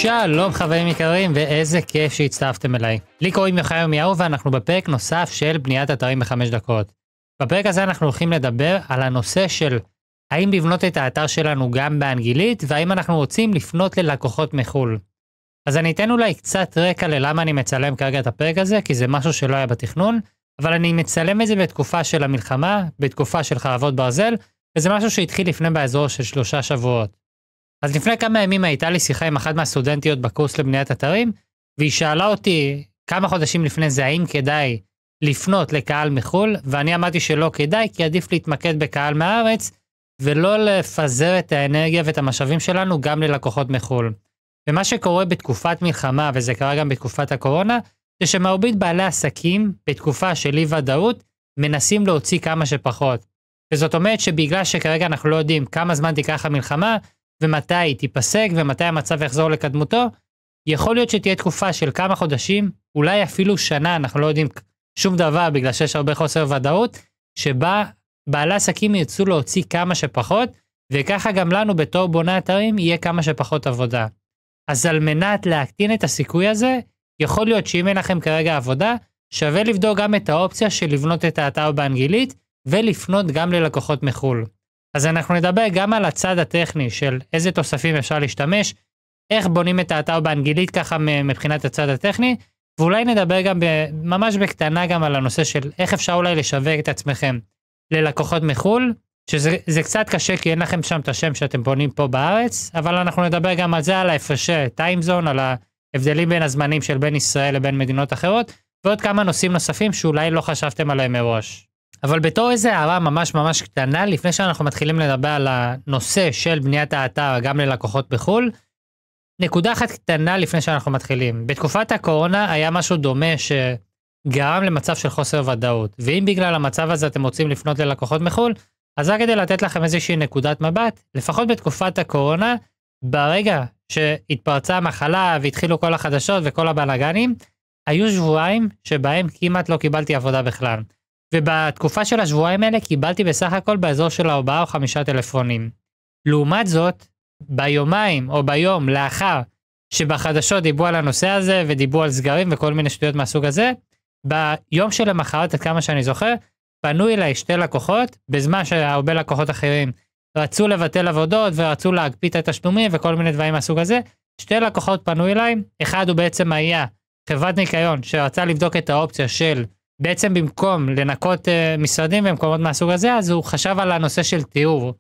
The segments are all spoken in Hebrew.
שלום חברים יקרים, ואיזה כיף שהצטרפתם אליי. לי קוראים יוחאי ירמיהו ואנחנו בפרק נוסף של בניית אתרים ב5 דקות. בפרק הזה אנחנו הולכים לדבר על הנושא של האם לבנות את האתר שלנו גם באנגלית, והאם אנחנו רוצים לפנות ללקוחות מחול. אז אני אתן אולי קצת רקע ללמה אני מצלם כרגע את הפרק הזה, כי זה משהו שלא היה בתכנון, אבל אני מצלם את זה בתקופה של המלחמה, בתקופה של חרבות ברזל, וזה משהו שהתחיל לפני באזור של 3 שבועות. אז לפני כמה ימים הייתה לי שיחה עם אחת מהסטודנטיות בקורס לבניית אתרים, והיא שאלה אותי כמה חודשים לפני זה האם כדאי לפנות לקהל מחול, ואני אמרתי שלא כדאי, כי עדיף להתמקד בקהל מהארץ, ולא לפזר את האנרגיה ואת המשאבים שלנו גם ללקוחות מחול. ומה שקורה בתקופת מלחמה, וזה קרה גם בתקופת הקורונה, זה שמרבית בעלי עסקים, בתקופה של אי ודאות, מנסים להוציא כמה שפחות. וזאת אומרת שבגלל שכרגע אנחנו לא יודעים כמה זמן תיקח המלחמה, ומתי היא תיפסק ומתי המצב יחזור לקדמותו, יכול להיות שתהיה תקופה של כמה חודשים, אולי אפילו שנה, אנחנו לא יודעים שום דבר בגלל שיש הרבה חוסר ודאות, שבה בעלי עסקים ירצו להוציא כמה שפחות, וככה גם לנו בתור בוני אתרים יהיה כמה שפחות עבודה. אז על מנת להקטין את הסיכוי הזה, יכול להיות שאם אין לכם כרגע עבודה, שווה לבדוק גם את האופציה של לבנות את האתר באנגלית, ולפנות גם ללקוחות מחול. אז אנחנו נדבר גם על הצד הטכני של איזה תוספים אפשר להשתמש, איך בונים את האתר באנגלית ככה מבחינת הצד הטכני, ואולי נדבר גם ממש בקטנה גם על הנושא של איך אפשר אולי לשווק את עצמכם ללקוחות מחול, שזה קצת קשה כי אין לכם שם את השם שאתם בונים פה בארץ, אבל אנחנו נדבר גם על זה, על ההפרשי טיימזון, על ההבדלים בין הזמנים של בין ישראל לבין מדינות אחרות, ועוד כמה נושאים נוספים שאולי לא חשבתם עליהם מראש. אבל בתור איזה הערה ממש קטנה, לפני שאנחנו מתחילים לדבר על הנושא של בניית האתר גם ללקוחות בחול, נקודה אחת קטנה לפני שאנחנו מתחילים. בתקופת הקורונה היה משהו דומה שגרם למצב של חוסר ודאות, ואם בגלל המצב הזה אתם רוצים לפנות ללקוחות מחול, אז רק כדי לתת לכם איזושהי נקודת מבט, לפחות בתקופת הקורונה, ברגע שהתפרצה המחלה והתחילו כל החדשות וכל הבלגנים, היו שבועיים שבהם כמעט לא קיבלתי עבודה בכלל. ובתקופה של השבועיים האלה קיבלתי בסך הכל באזור של 4 או 5 טלפונים. לעומת זאת, ביומיים או ביום לאחר שבחדשות דיברו על הנושא הזה ודיברו על סגרים וכל מיני שטויות מהסוג הזה, ביום של המחרת, עד כמה שאני זוכר, פנו אליי 2 לקוחות, בזמן שהרבה לקוחות אחרים רצו לבטל עבודות ורצו להקפיא את התשלומים וכל מיני דברים מהסוג הזה. 2 לקוחות פנו אליי, אחד הוא בעצם היה חברת ניקיון שרצה לבדוק את האופציה של בעצם במקום לנקות משרדים במקומות מהסוג הזה, אז הוא חשב על הנושא של תיאור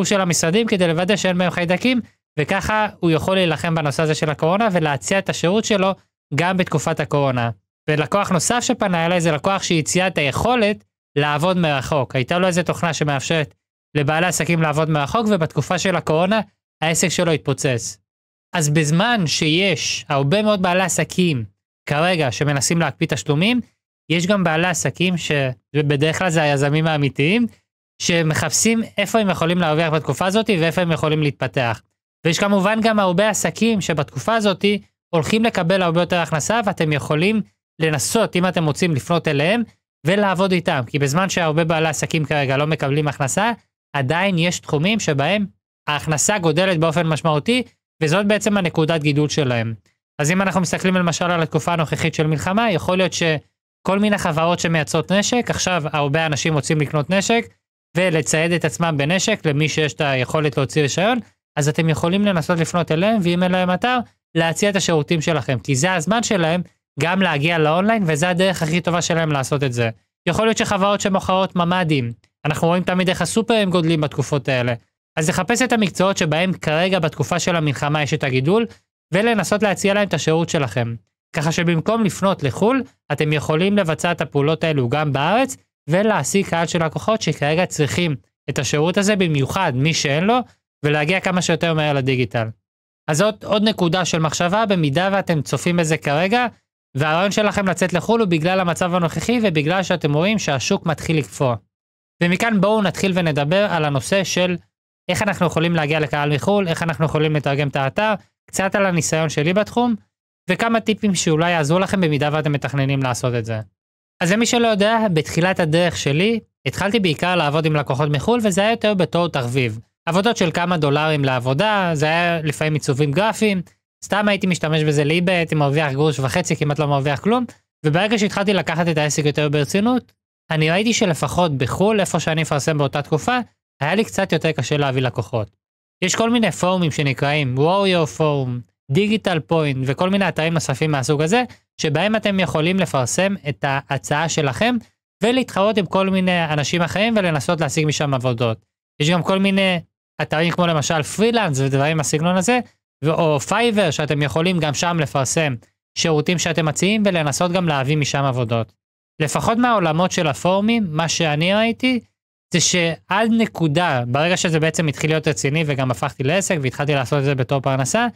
של המשרדים כדי לוודא שאין בהם חיידקים, וככה הוא יכול להילחם בנושא הזה של הקורונה ולהציע את השירות שלו גם בתקופת הקורונה. ולקוח נוסף שפנה אליי זה לקוח שהציע את היכולת לעבוד מרחוק. הייתה לו איזו תוכנה שמאפשרת לבעלי עסקים לעבוד מרחוק, ובתקופה של הקורונה העסק שלו התפוצץ. אז בזמן שיש הרבה מאוד בעלי עסקים כרגע שמנסים להקפיא תשלומים, יש גם בעלי עסקים שבדרך כלל זה היזמים האמיתיים, שמחפשים איפה הם יכולים להרוויח בתקופה הזאת ואיפה הם יכולים להתפתח. ויש כמובן גם הרבה עסקים שבתקופה הזאת הולכים לקבל הרבה יותר הכנסה, ואתם יכולים לנסות, אם אתם רוצים, לפנות אליהם ולעבוד איתם. כי בזמן שהרבה בעלי עסקים כרגע לא מקבלים הכנסה, עדיין יש תחומים שבהם ההכנסה גודלת באופן משמעותי, וזאת בעצם הנקודת גידול שלהם. אז אם אנחנו מסתכלים למשל על התקופה הנוכחית של מלחמה, יכול להיות כל מיני חברות שמייצרות נשק, עכשיו הרבה אנשים רוצים לקנות נשק, ולצייד את עצמם בנשק, למי שיש את היכולת להוציא רישיון, אז אתם יכולים לנסות לפנות אליהם, ואם אין להם אתר, להציע את השירותים שלכם, כי זה הזמן שלהם גם להגיע לאונליין, וזה הדרך הכי טובה שלהם לעשות את זה. יכול להיות שחברות שמוכרות ממדים, אנחנו רואים תמיד איך הסופרים גודלים בתקופות האלה, אז לחפש את המקצועות שבהם כרגע בתקופה של המלחמה יש את הגידול, ולנסות להציע להם את השירות שלכם. ככה שבמקום לפנות לחול, אתם יכולים לבצע את הפעולות האלו גם בארץ, ולהשיג קהל של לקוחות שכרגע צריכים את השירות הזה, במיוחד מי שאין לו, ולהגיע כמה שיותר מהר לדיגיטל. אז זאת עוד נקודה של מחשבה, במידה ואתם צופים בזה כרגע, והרעיון שלכם לצאת לחול הוא בגלל המצב הנוכחי, ובגלל שאתם רואים שהשוק מתחיל לקפוא. ומכאן בואו נתחיל ונדבר על הנושא של איך אנחנו יכולים להגיע לקהל מחול, איך אנחנו יכולים לתרגם את האתר, קצת על הניסיון שלי בתחום, וכמה טיפים שאולי יעזרו לכם במידה ואתם מתכננים לעשות את זה. אז למי שלא יודע, בתחילת הדרך שלי, התחלתי בעיקר לעבוד עם לקוחות מחול, וזה היה יותר בתור תחביב. עבודות של כמה דולרים לעבודה, זה היה לפעמים עיצובים גרפיים, סתם הייתי משתמש בזה לאיבי, הייתי מרוויח גרוש וחצי, כמעט לא מרוויח כלום, וברגע שהתחלתי לקחת את העסק יותר ברצינות, אני ראיתי שלפחות בחול, איפה שאני מפרסם באותה תקופה, היה לי קצת יותר קשה להביא לקוחות. יש כל מיני פורומים שנקראים Warrior Forum, Digital Point וכל מיני אתרים נוספים מהסוג הזה, שבהם אתם יכולים לפרסם את ההצעה שלכם, ולהתחרות עם כל מיני אנשים אחרים ולנסות להשיג משם עבודות. יש גם כל מיני אתרים כמו למשל פרילנס ודברים בסגנון הזה, או פייבר שאתם יכולים גם שם לפרסם שירותים שאתם מציעים ולנסות גם להביא משם עבודות. לפחות מהעולמות של הפורומים, מה שאני ראיתי, זה שעד נקודה, ברגע שזה בעצם התחיל להיות רציני וגם הפכתי לעסק והתחלתי לעשות את זה בתור פרנסה,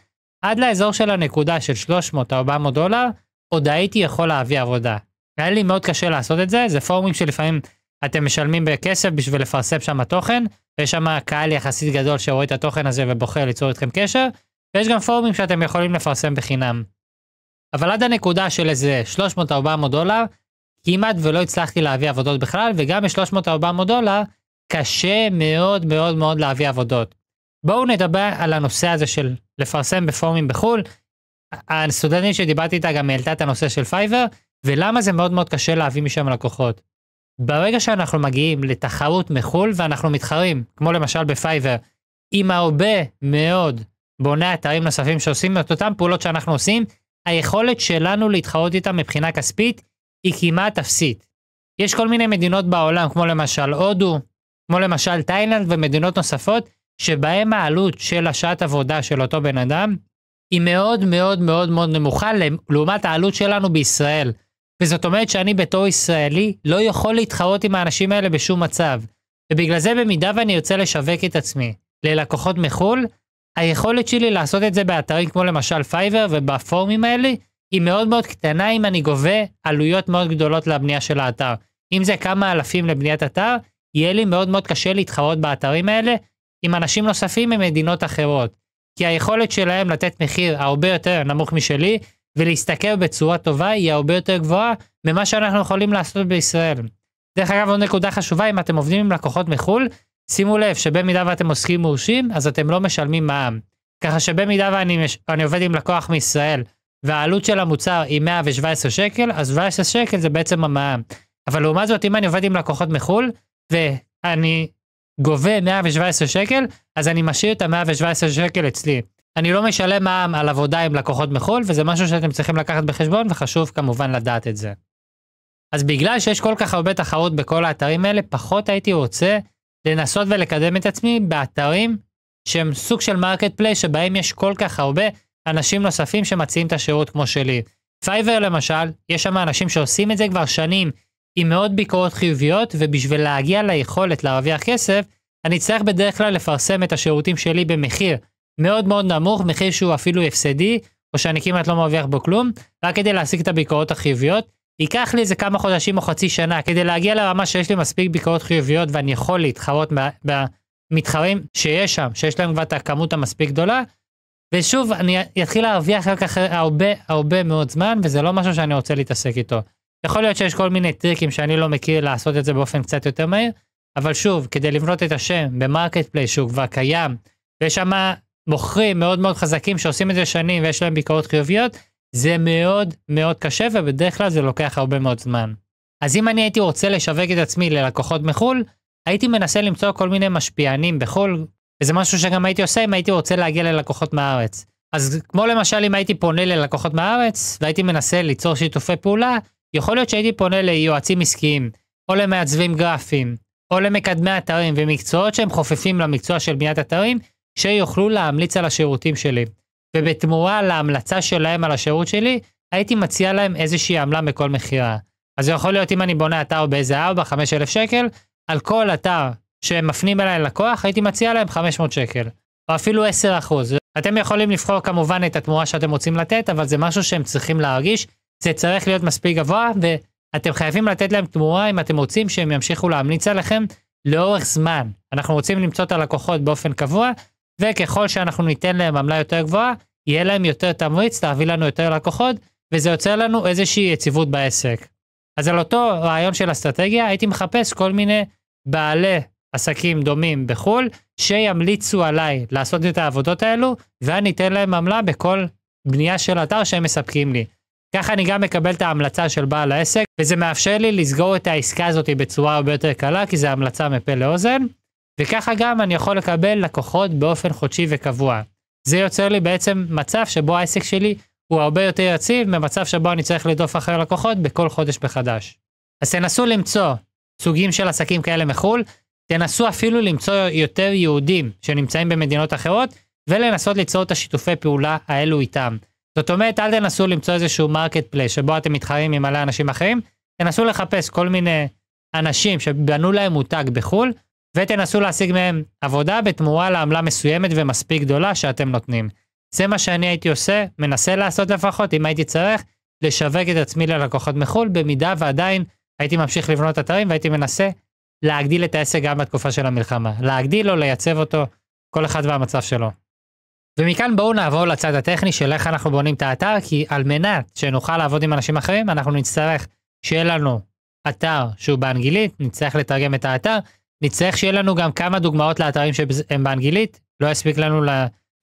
עד לאזור של הנקודה של 300 או 400 דולר, עוד הייתי יכול להביא עבודה. היה לי מאוד קשה לעשות את זה, זה פורומים שלפעמים אתם משלמים בכסף בשביל לפרסם שם התוכן, ויש שם קהל יחסית גדול שרואה את התוכן הזה ובוחר ליצור איתכם קשר, ויש גם פורומים שאתם יכולים לפרסם בחינם. אבל עד הנקודה של איזה 300-400 דולר, כמעט ולא הצלחתי להביא עבודות בכלל, וגם ב-300-400 דולר, קשה מאוד מאוד מאוד להביא עבודות. בואו נדבר על הנושא הזה של לפרסם בפורומים בחול. הסטודנטית שדיברתי איתה גם העלתה את הנושא של פייבר, ולמה זה מאוד מאוד קשה להביא משם לקוחות. ברגע שאנחנו מגיעים לתחרות מחול, ואנחנו מתחרים, כמו למשל בפייבר, עם הרבה מאוד בוני אתרים נוספים שעושים את אותם פעולות שאנחנו עושים, היכולת שלנו להתחרות איתם מבחינה כספית, היא כמעט אפסית. יש כל מיני מדינות בעולם, כמו למשל הודו, כמו למשל תאילנד ומדינות נוספות, שבהם העלות של השעת עבודה של אותו בן אדם, היא מאוד מאוד מאוד מאוד נמוכה, לעומת העלות שלנו בישראל. וזאת אומרת שאני בתור ישראלי, לא יכול להתחרות עם האנשים האלה בשום מצב. ובגלל זה במידה ואני ארצה לשווק את עצמי ללקוחות מחול, היכולת שלי לעשות את זה באתרים כמו למשל פייבר ובפורומים האלה, היא מאוד מאוד קטנה אם אני גובה עלויות מאוד גדולות לבנייה של האתר. אם זה כמה אלפים לבניית אתר, יהיה לי מאוד מאוד קשה להתחרות באתרים האלה עם אנשים נוספים ממדינות אחרות. כי היכולת שלהם לתת מחיר הרבה יותר נמוך משלי, ולהסתכל בצורה טובה היא הרבה יותר גבוהה ממה שאנחנו יכולים לעשות בישראל. דרך אגב, עוד נקודה חשובה, אם אתם עובדים עם לקוחות מחול, שימו לב שבמידה ואתם עוסקים מורשים, אז אתם לא משלמים מע"מ. ככה שבמידה ואני עובד עם לקוח מישראל, והעלות של המוצר היא 117 שקל, אז 17 שקל זה בעצם המע"מ. אבל לעומת זאת, אם אני עובד עם לקוחות מחול, ואני גובה 117 שקל, אז אני משאיר את ה-117 שקל אצלי. אני לא משלם מע"מ על עבודה עם לקוחות מחול, וזה משהו שאתם צריכים לקחת בחשבון, וחשוב כמובן לדעת את זה. אז בגלל שיש כל כך הרבה תחרות בכל האתרים האלה, פחות הייתי רוצה לנסות ולקדם את עצמי באתרים שהם סוג של מרקט פלייס, שבהם יש כל כך הרבה אנשים נוספים שמציעים את השירות כמו שלי. פייבר למשל, יש שם אנשים שעושים את זה כבר שנים, עם מאוד ביקורות חיוביות, ובשביל להגיע ליכולת להרוויח כסף, אני צריך בדרך כלל לפרסם את השירותים שלי במחיר מאוד מאוד נמוך, מחיר שהוא אפילו הפסדי, או שאני כמעט לא מרוויח בו כלום, רק כדי להשיג את הביקורות החיוביות. ייקח לי איזה כמה חודשים או חצי שנה, כדי להגיע לרמה שיש לי מספיק ביקורות חיוביות, ואני יכול להתחרות במתחרים שיש שם, שיש להם כבר את הכמות המספיק גדולה, ושוב, אני אתחיל להרוויח רק אחרי הרבה מאוד זמן, וזה לא משהו שאני רוצה להתעסק איתו. יכול להיות שיש כל מיני טריקים שאני לא מכיר לעשות את זה באופן קצת יותר מהיר, אבל שוב, כדי לבנות את השם במרקט פלייס שהוא כבר קיים, ויש שם מוכרים מאוד מאוד חזקים שעושים את זה שנים ויש להם ביקורות חיוביות, זה מאוד מאוד קשה ובדרך כלל זה לוקח הרבה מאוד זמן. אז אם אני הייתי רוצה לשווק את עצמי ללקוחות מחול, הייתי מנסה למצוא כל מיני משפיענים בחול, וזה משהו שגם הייתי עושה אם הייתי רוצה להגיע ללקוחות מהארץ. אז כמו למשל אם הייתי פונה ללקוחות מהארץ והייתי מנסה ליצור שיתופי פעולה, יכול להיות שהייתי פונה ליועצים עסקיים, או למעצבים גרפיים, או למקדמי אתרים ומקצועות שהם חופפים למקצוע של בניית אתרים, שיוכלו להמליץ על השירותים שלי. ובתמורה להמלצה שלהם על השירות שלי, הייתי מציע להם איזושהי עמלה מכל מחירה. אז זה יכול להיות אם אני בונה אתר באיזה 4-5 אלף שקל, על כל אתר שהם מפנים אליי לקוח, הייתי מציע להם 500 שקל, או אפילו 10%. אתם יכולים לבחור כמובן את התמורה שאתם רוצים לתת, אבל זה משהו שהם צריכים להרגיש, זה צריך להיות מספיק גבוה, ואתם חייבים לתת להם תמורה אם אתם רוצים שהם ימשיכו להמליץ עליכם לאורך זמן. אנחנו רוצים למצוא את הלקוחות באופן קבוע, וככל שאנחנו ניתן להם עמלה יותר גבוהה, יהיה להם יותר תמריץ להביא לנו יותר לקוחות, וזה יוצר לנו איזושהי יציבות בעסק. אז על אותו רעיון של אסטרטגיה, הייתי מחפש כל מיני בעלי עסקים דומים בחול, שימליצו עליי לעשות את העבודות האלו, ואני אתן להם עמלה בכל בנייה של אתר שהם מספקים לי. ככה אני גם מקבל את ההמלצה של בעל העסק, וזה מאפשר לי לסגור את העסקה הזאת בצורה הרבה יותר קלה, כי זה המלצה מפה לאוזן, וככה גם אני יכול לקבל לקוחות באופן חודשי וקבוע. זה יוצר לי בעצם מצב שבו העסק שלי הוא הרבה יותר יציב, ממצב שבו אני צריך לדוף אחרי לקוחות בכל חודש בחדש. אז תנסו למצוא סוגים של עסקים כאלה מחול, תנסו אפילו למצוא יותר יהודים שנמצאים במדינות אחרות, ולנסות ליצור את השיתופי פעולה האלו איתם. זאת אומרת, אל תנסו למצוא איזשהו מרקט פלייס שבו אתם מתחרים עם מלא אנשים אחרים, תנסו לחפש כל מיני אנשים שבנו להם מותג בחול, ותנסו להשיג מהם עבודה בתמורה לעמלה מסוימת ומספיק גדולה שאתם נותנים. זה מה שאני הייתי עושה, מנסה לעשות לפחות, אם הייתי צריך, לשווק את עצמי ללקוחות מחול, במידה ועדיין הייתי ממשיך לבנות אתרים, והייתי מנסה להגדיל את העסק גם בתקופה של המלחמה. להגדיל או לייצב אותו, כל אחד והמצב שלו. ומכאן בואו נעבור לצד הטכני של איך אנחנו בונים את האתר, כי על מנת שנוכל לעבוד עם אנשים אחרים, אנחנו נצטרך שיהיה לנו אתר שהוא באנגלית, נצטרך לתרגם את האתר, נצטרך שיהיה לנו גם כמה דוגמאות לאתרים שהם באנגלית, לא יספיק לנו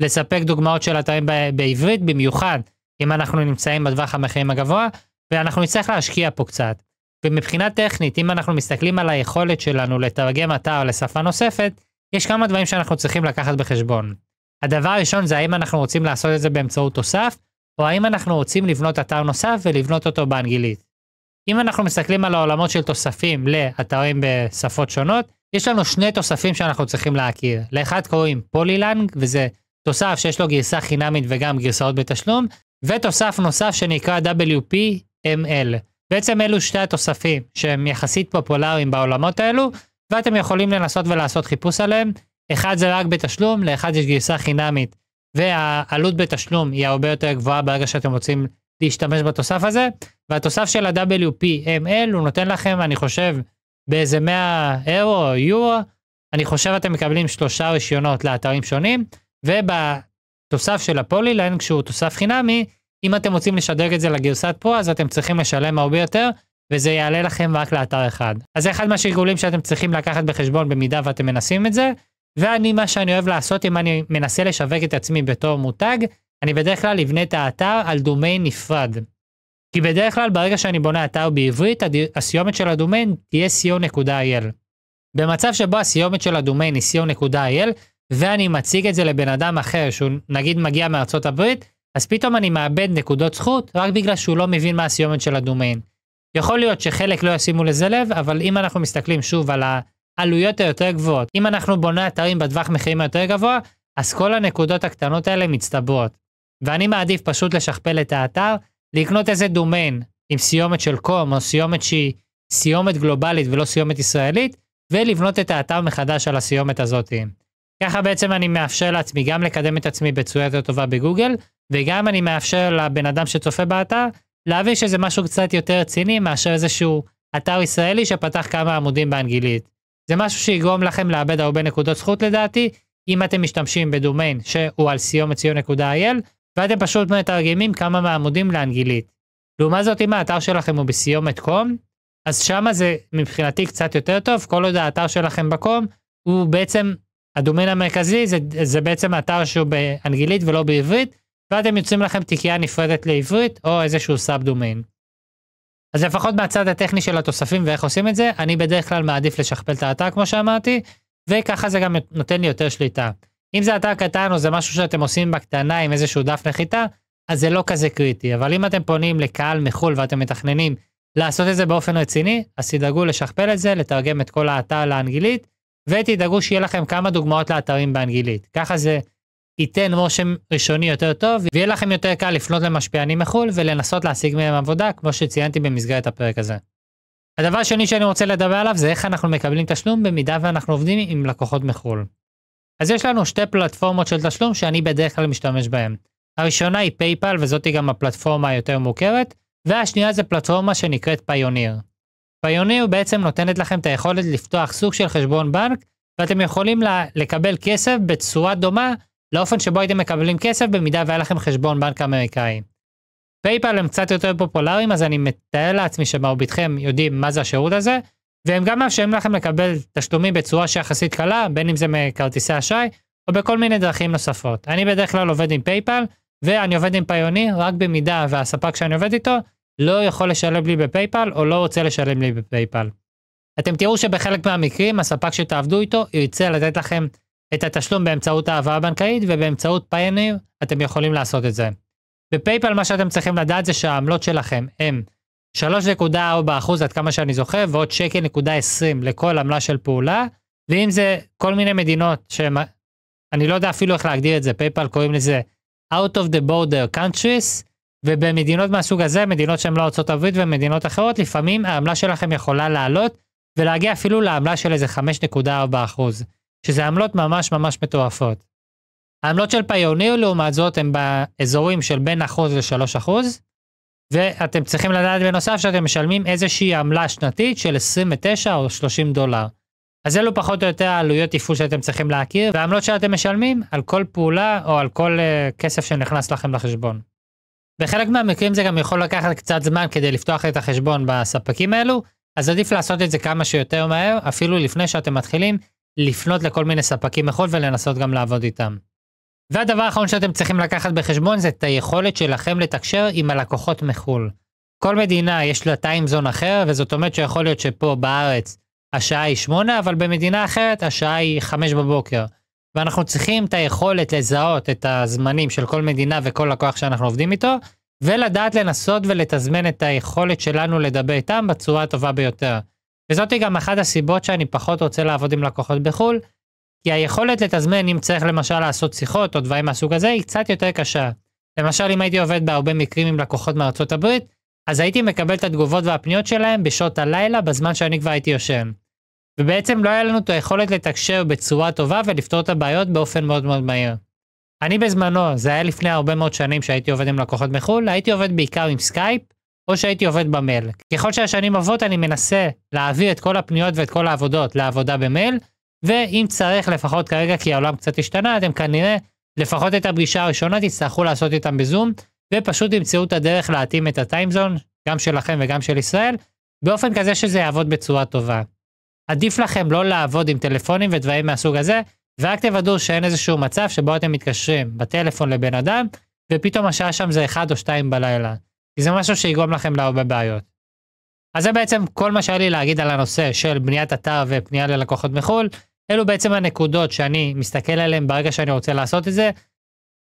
לספק דוגמאות של אתרים בעברית, במיוחד אם אנחנו נמצאים בטווח המחירים הגבוה, ואנחנו נצטרך להשקיע פה קצת. ומבחינה טכנית, אם אנחנו מסתכלים על היכולת שלנו לתרגם אתר לשפה נוספת, יש כמה דברים שאנחנו צריכים לקחת בחשבון. הדבר הראשון זה האם אנחנו רוצים לעשות את זה באמצעות תוסף, או האם אנחנו רוצים לבנות אתר נוסף ולבנות אותו באנגלית. אם אנחנו מסתכלים על העולמות של תוספים לאתרים בשפות שונות, יש לנו שני תוספים שאנחנו צריכים להכיר. לאחד קוראים פולילנג, וזה תוסף שיש לו גרסה חינמית וגם גרסאות בתשלום, ותוסף נוסף שנקרא WPML. בעצם אלו שתי התוספים שהם יחסית פופולריים בעולמות האלו, ואתם יכולים לנסות ולעשות חיפוש עליהם. אחד זה רק בתשלום, לאחד יש גרסה חינמית, והעלות בתשלום היא הרבה יותר גבוהה ברגע שאתם רוצים להשתמש בתוסף הזה, והתוסף של ה-WPML הוא נותן לכם, אני חושב, באיזה 100 אירו או יורו, אני חושב אתם מקבלים 3 רישיונות לאתרים שונים, ובתוסף של הפולילנג, שהוא תוסף חינמי, אם אתם רוצים לשדרג את זה לגרסת פרו, אז אתם צריכים לשלם הרבה יותר, וזה יעלה לכם רק לאתר אחד. אז זה אחד מהשיקולים שאתם צריכים לקחת בחשבון במידה ואתם מנסים את זה, מה שאני אוהב לעשות, אם אני מנסה לשווק את עצמי בתור מותג, אני בדרך כלל אבנה את האתר על דומיין נפרד. כי בדרך כלל ברגע שאני בונה אתר בעברית, הסיומת של הדומיין תהיה co.il. במצב שבו הסיומת של הדומיין היא co.il, ואני מציג את זה לבן אדם אחר, שהוא נגיד מגיע מארצות הברית, אז פתאום אני מאבד נקודות זכות, רק בגלל שהוא לא מבין מה הסיומת של הדומיין. יכול להיות שחלק לא ישימו לזה לב, אבל אם אנחנו מסתכלים שוב על העלויות היותר גבוהות, אם אנחנו בונה אתרים בטווח מחירים יותר גבוה, אז כל הנקודות הקטנות האלה מצטברות. ואני מעדיף פשוט לשכפל את האתר, לקנות איזה דומיין עם סיומת של קום, או סיומת שהיא סיומת גלובלית ולא סיומת ישראלית, ולבנות את האתר מחדש על הסיומת הזאת. ככה בעצם אני מאפשר לעצמי גם לקדם את עצמי בצורה יותר טובה בגוגל, וגם אני מאפשר לבן אדם שצופה באתר, להבין שזה משהו קצת יותר רציני, מאשר איזשהו אתר ישראלי שפתח כמה עמודים באנגלית. זה משהו שיגרום לכם לאבד הרבה נקודות זכות לדעתי, אם אתם משתמשים בדומיין שהוא על סיומת co.il, ואתם פשוט מתרגמים כמה מהעמודים לאנגלית. לעומת זאת, אם האתר שלכם הוא בסיומת קום, אז שמה זה מבחינתי קצת יותר טוב, כל עוד האתר שלכם בקום, הוא בעצם, הדומיין המרכזי זה בעצם האתר שהוא באנגלית ולא בעברית, ואתם יוצאים לכם תיקייה נפרדת לעברית, או איזשהו סאב דומיין. אז לפחות מהצד הטכני של התוספים ואיך עושים את זה, אני בדרך כלל מעדיף לשכפל את האתר כמו שאמרתי, וככה זה גם נותן לי יותר שליטה. אם זה אתר קטן או זה משהו שאתם עושים בקטנה עם איזשהו דף נחיתה, אז זה לא כזה קריטי. אבל אם אתם פונים לקהל מחול ואתם מתכננים לעשות את זה באופן רציני, אז תדאגו לשכפל את זה, לתרגם את כל האתר לאנגלית, ותדאגו שיהיה לכם כמה דוגמאות לאתרים באנגלית. ככה זה ייתן רושם ראשוני יותר טוב, ויהיה לכם יותר קל לפנות למשפיענים מחול ולנסות להשיג מהם עבודה, כמו שציינתי במסגרת הפרק הזה. הדבר השני שאני רוצה לדבר עליו זה איך אנחנו מקבלים תשלום במידה ואנחנו עובדים עם לקוחות מחול. אז יש לנו שתי פלטפורמות של תשלום שאני בדרך כלל משתמש בהן. הראשונה היא פייפל, וזאת גם הפלטפורמה היותר מוכרת, והשנייה זה פלטפורמה שנקראת פיוניר. פיוניר בעצם נותנת לכם את היכולת לפתוח סוג של חשבון בנק, ואתם יכולים לקבל כסף בצורה דומה לאופן שבו הייתם מקבלים כסף במידה והיה לכם חשבון בנק אמריקאי. פייפל הם קצת יותר פופולריים, אז אני מתאר לעצמי שמרביתכם יודעים מה זה השירות הזה, והם גם מאפשרים לכם לקבל תשלומים בצורה שיחסית קלה, בין אם זה מכרטיסי אשראי, או בכל מיני דרכים נוספות. אני בדרך כלל עובד עם פייפל, ואני עובד עם פיוניר רק במידה והספק שאני עובד איתו לא יכול לשלם לי בפייפל או לא רוצה לשלם לי בפייפל. אתם תראו שבחלק מהמקרים הספק שתעבדו איתו ירצה לתת לכם את התשלום באמצעות העברה בנקאית, ובאמצעות פיוניר אתם יכולים לעשות את זה. בפייפל מה שאתם צריכים לדעת זה שהעמלות שלכם הם 3.4% עד כמה שאני זוכר, ועוד 1.20 לכל עמלה של פעולה, ואם זה כל מיני מדינות שאני לא יודע אפילו איך להגדיר את זה, פייפל קוראים לזה out of the border countries, ובמדינות מהסוג הזה, מדינות שהן לא ארצות הברית ומדינות אחרות, לפעמים העמלה שלכם יכולה לעלות, ולהגיע אפילו לעמלה של איזה 5.4%, שזה עמלות ממש ממש מטורפות. העמלות של פיוניר לעומת זאת הן באזורים של בין 1% ל3%, ואתם צריכים לדעת בנוסף שאתם משלמים איזושהי עמלה שנתית של 29 או 30 דולר. אז אלו פחות או יותר העלויות תפעול שאתם צריכים להכיר, והעמלות שאתם משלמים על כל פעולה או על כל כסף שנכנס לכם לחשבון. בחלק מהמקרים זה גם יכול לקחת קצת זמן כדי לפתוח את החשבון בספקים האלו, אז עדיף לעשות את זה כמה שיותר מהר, אפילו לפני שאתם מתחילים לפנות לכל מיני ספקים מחול ולנסות גם לעבוד איתם. והדבר האחרון שאתם צריכים לקחת בחשבון זה את היכולת שלכם לתקשר עם הלקוחות מחול. כל מדינה יש לה טיימזון אחר, וזאת אומרת שיכול להיות שפה בארץ השעה היא 8, אבל במדינה אחרת השעה היא 5 בבוקר. ואנחנו צריכים את היכולת לזהות את הזמנים של כל מדינה וכל לקוח שאנחנו עובדים איתו, ולדעת לנסות ולתזמן את היכולת שלנו לדבר איתם בצורה הטובה ביותר. וזאת היא גם אחת הסיבות שאני פחות רוצה לעבוד עם לקוחות בחול, כי היכולת לתזמן אם צריך למשל לעשות שיחות או דברים מהסוג הזה היא קצת יותר קשה. למשל אם הייתי עובד בהרבה מקרים עם לקוחות מארצות הברית, אז הייתי מקבל את התגובות והפניות שלהם בשעות הלילה בזמן שאני כבר הייתי יושן. ובעצם לא היה לנו את היכולת לתקשר בצורה טובה ולפתור את הבעיות באופן מאוד מאוד מהיר. אני בזמנו, זה היה לפני הרבה מאוד שנים שהייתי עובד עם לקוחות מחול, הייתי עובד בעיקר עם סקייפ, או שהייתי עובד במייל. ככל שהשנים עוברות אני מנסה להעביר את כל הפניות ואת כל העבודות לעבודה במייל, ואם צריך לפחות כרגע כי העולם קצת השתנה, אתם כנראה לפחות את הפגישה הראשונה תצטרכו לעשות איתם בזום, ופשוט תמצאו את הדרך להתאים את הטיימזון, גם שלכם וגם של ישראל, באופן כזה שזה יעבוד בצורה טובה. עדיף לכם לא לעבוד עם טלפונים ודברים מהסוג הזה, ורק תוודאו שאין איזשהו מצב שבו אתם מתקשרים בטלפון לבן אדם, ופתאום השעה שם זה 1 או 2 בלילה. כי זה משהו שיגרום לכם להרבה בעיות. אז זה בעצם כל מה שהיה לי להגיד על הנושא של בניית אתר ופנייה ללקוחות מחול, אלו בעצם הנקודות שאני מסתכל עליהן ברגע שאני רוצה לעשות את זה,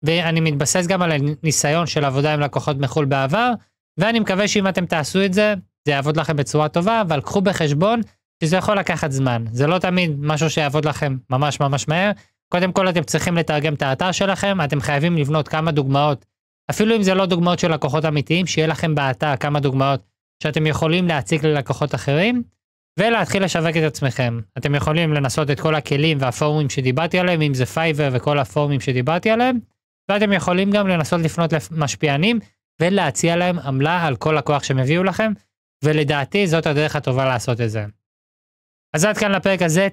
ואני מתבסס גם על הניסיון של עבודה עם לקוחות מחול בעבר, ואני מקווה שאם אתם תעשו את זה, זה יעבוד לכם בצורה טובה, אבל קחו בחשבון שזה יכול לקחת זמן. זה לא תמיד משהו שיעבוד לכם ממש ממש מהר. קודם כל אתם צריכים לתרגם את האתר שלכם, אתם חייבים לבנות כמה דוגמאות, אפילו אם זה לא דוגמאות של לקוחות אמיתיים, שיהיה לכם באתר כמה דוגמאות שאתם יכולים להציג ללקוחות אחרים, ולהתחיל לשווק את עצמכם. אתם יכולים לנסות את כל הכלים והפורומים שדיברתי עליהם, אם זה פייבר וכל הפורומים שדיברתי עליהם, ואתם יכולים גם לנסות לפנות למשפיענים, ולהציע להם עמלה על כל לקוח שהם הביאו לכם, ולדעתי זאת הדרך הטובה לעשות את זה. אז עד כאן לפרק הזה,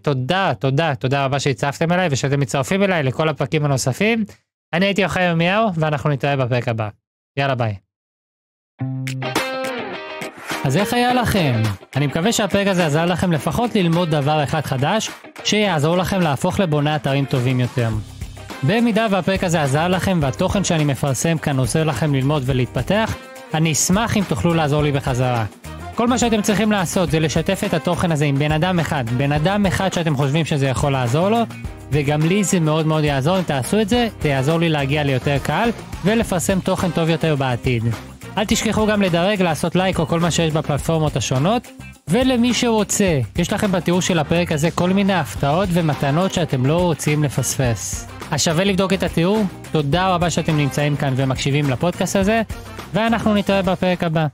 תודה רבה שהצטרפתם אליי, ושאתם מצטרפים אליי לכל הפרקים הנוספים. אני הייתי יוחאי ירמיהו, ואנחנו נתראה בפרק הבא. יאללה ביי. אז איך היה לכם? אני מקווה שהפרק הזה עזר לכם לפחות ללמוד דבר אחד חדש, שיעזור לכם להפוך לבוני אתרים טובים יותר. במידה והפרק הזה עזר לכם והתוכן שאני מפרסם כאן עוזר לכם ללמוד ולהתפתח, אני אשמח אם תוכלו לעזור לי בחזרה. כל מה שאתם צריכים לעשות זה לשתף את התוכן הזה עם בן אדם אחד שאתם חושבים שזה יכול לעזור לו, וגם לי זה מאוד מאוד יעזור. אם תעשו את זה, זה יעזור לי להגיע ליותר קהל ולפרסם תוכן טוב יותר בעתיד. אל תשכחו גם לדרג, לעשות לייק או כל מה שיש בפלטפורמות השונות, ולמי שרוצה, יש לכם בתיאור של הפרק הזה כל מיני הפתעות ומתנות שאתם לא רוצים לפספס. אז שווה לבדוק את התיאור. תודה רבה שאתם נמצאים כאן ומקשיבים לפודקאסט הזה, ואנחנו נתראה בפרק הבא.